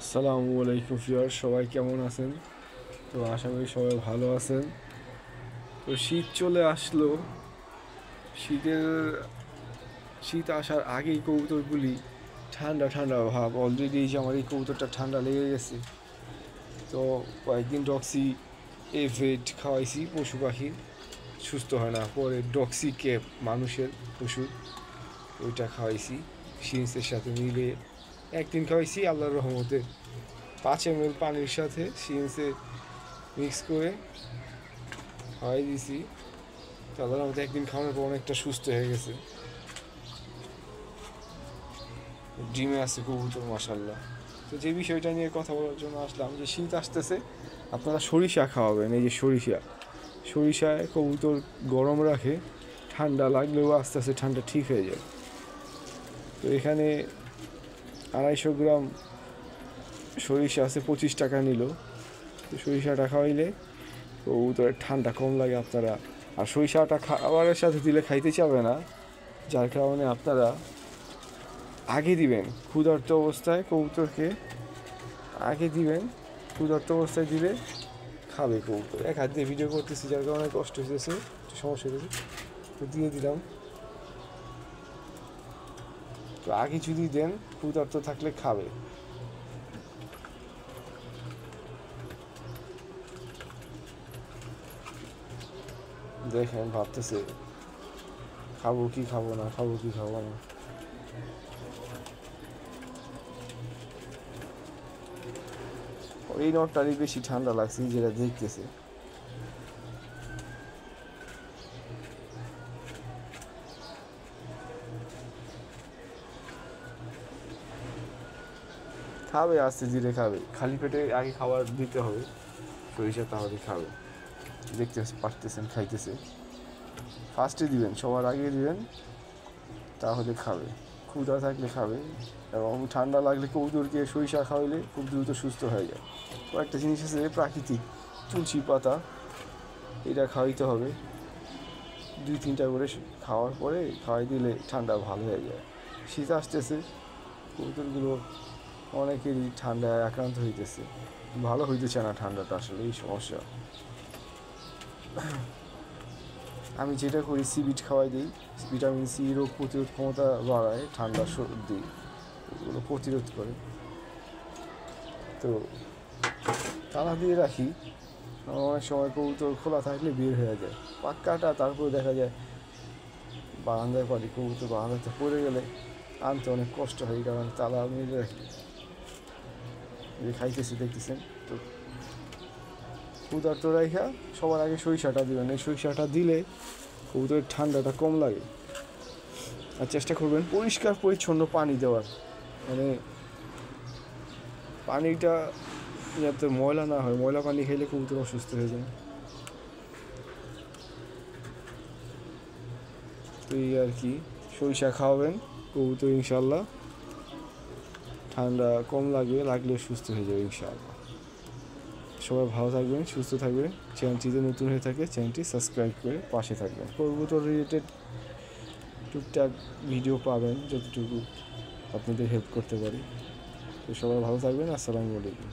আসসালামু আলাইকুম ভিউয়ার, সবাই কেমন আছেন? তো আশা করি সবাই ভালো আছেন। তো শীত চলে আসলো। শীতের শীত আসার আগেই কবুতরগুলি ঠান্ডা ঠান্ডা ভাব। অলরেডি যে আমার এই কবুতরটা ঠান্ডা লেগে গেছে। তো কয়েকদিন ডক্সি এভেট খাওয়াইছি, পশু পাখির সুস্থ হয় না, পরে ডক্সি ক্যাপ মানুষের ওষুধ ওইটা খাওয়াইছি সিরিঞ্জের সাথে মিলে। একদিন খাওয়াইছি আল্লাহর রহমতে 5 ml পানির সাথে সিরিঞ্জে মিক্স করে খাওয়াই দিয়েছি। তো আল্লাহর রহমতে একদিন খাওয়ানোর পর অনেকটা সুস্থ হয়ে গেছে। ডিমে আছে কবুতর মাশাল্লাহ। তো যে বিষয়টা নিয়ে কথা বলার জন্য আসলাম, যে শীত আসতেছে, আপনারা সরিষা খাওয়াবেন। এই যে সরিষায় কবুতর গরম রাখে, ঠান্ডা লাগলেও আস্তে আস্তে ঠান্ডা ঠিক হয়ে যায়। তো এখানে 250 গ্রাম সরিষা আছে, 25 টাকা নিল। তো সরিষাটা খাওয়াইলে কবুতরের ঠান্ডা কম লাগে। আপনারা আর সরিষাটা খাবারের সাথে দিলে খাইতে চাবে না, যার কারণে আপনারা আগে দিবেন ক্ষুধার্ত অবস্থায়। কবুতরকে আগে দিবেন, ক্ষুধার্ত অবস্থায় দিলে খাবে কবুতর। এক হাত দিয়ে ভিডিও করতেছি যার কারণে কষ্ট হয়েছে, একটু সমস্যা হয়েছে, তো দিয়ে দিলাম। তো আগে যদি দেন ক্ষুধার্ত থাকলে খাবে। দেখেন ভাবতেছে খাবো কি খাবো না, খাবো কি খাবো না। এই নটটারই বেশি ঠান্ডা লাগছে যেটা দেখতেছে। খাবে, আস্তে ধীরে খাবে, খালি পেটে আগে খাবার দিতে হবে সরিষা, তাহলে খাবে। দেখতে পারতেছেন খাইতেছে। ফার্স্টে দিবেন, সবার আগে দিবেন, তাহলে খাবে। ক্ষুধা থাকলে খাবে। এবং ঠান্ডা লাগলে কবুতরকে সরিষা খাওয়াইলে খুব দ্রুত সুস্থ হয়ে যায়। কয়েকটা জিনিস আছে প্রাকৃতিক, তুলসী পাতা, এটা খাওয়াইতে হবে 2-3টা করে। খাওয়ার পরে খাওয়াই দিলে ঠান্ডা ভালো হয়ে যায়। শীত আসতেছে, কবুতরগুলো অনেকেরই ঠান্ডায় আক্রান্ত হইতেছে, ভালো হইতেছে না ঠান্ডাটা, আসলে এই সমস্যা। আমি যেটা করি সিবিট খাওয়াই দিই। ভিটামিন সি রোগ প্রতিরোধ ক্ষমতা বাড়ায়, ঠান্ডা সর্দি এগুলো প্রতিরোধ করে। তো তালা দিয়ে রাখি, অনেক সময় কবুতর খোলা থাকলে বের হয়ে যায় পাক্কাটা। তারপরে দেখা যায় বারান্দায় পারি, কবুতর বারান্দাতে পড়ে গেলে আনতে অনেক কষ্ট হয়, কারণ তালা মেরে রাখি। খাইতেছি দেখতেছেন। তো ক্ষুধার্ত রাখা সবার আগে সরিষাটা দিবেন। এই সরিষাটা দিলে কবুতরের ঠান্ডাটা কম লাগে। আর চেষ্টা করবেন পরিষ্কার পরিচ্ছন্ন পানি দেওয়ার, মানে পানিটা যাতে ময়লা না হয়। ময়লা পানি খেলে কবুতর অসুস্থ হয়ে যায়। তো এই আর কি, সরিষা খাওয়াবেন কবুতর, ইনশাল্লাহ ঠান্ডা কম লাগলে সুস্থ হয়ে যাবে ইনশাআল্লাহ। সবাই ভালো থাকবেন, সুস্থ থাকবেন। চ্যানেলটিতে নতুন হয়ে থাকে চ্যানেলটি সাবস্ক্রাইব করে পাশে থাকবেন। কবুতর রিলেটেড টুকটাক ভিডিও পাবেন যতটুকু আপনাদের হেল্প করতে পারি। তো সবাই ভালো থাকবেন। আসসালামু আলাইকুম।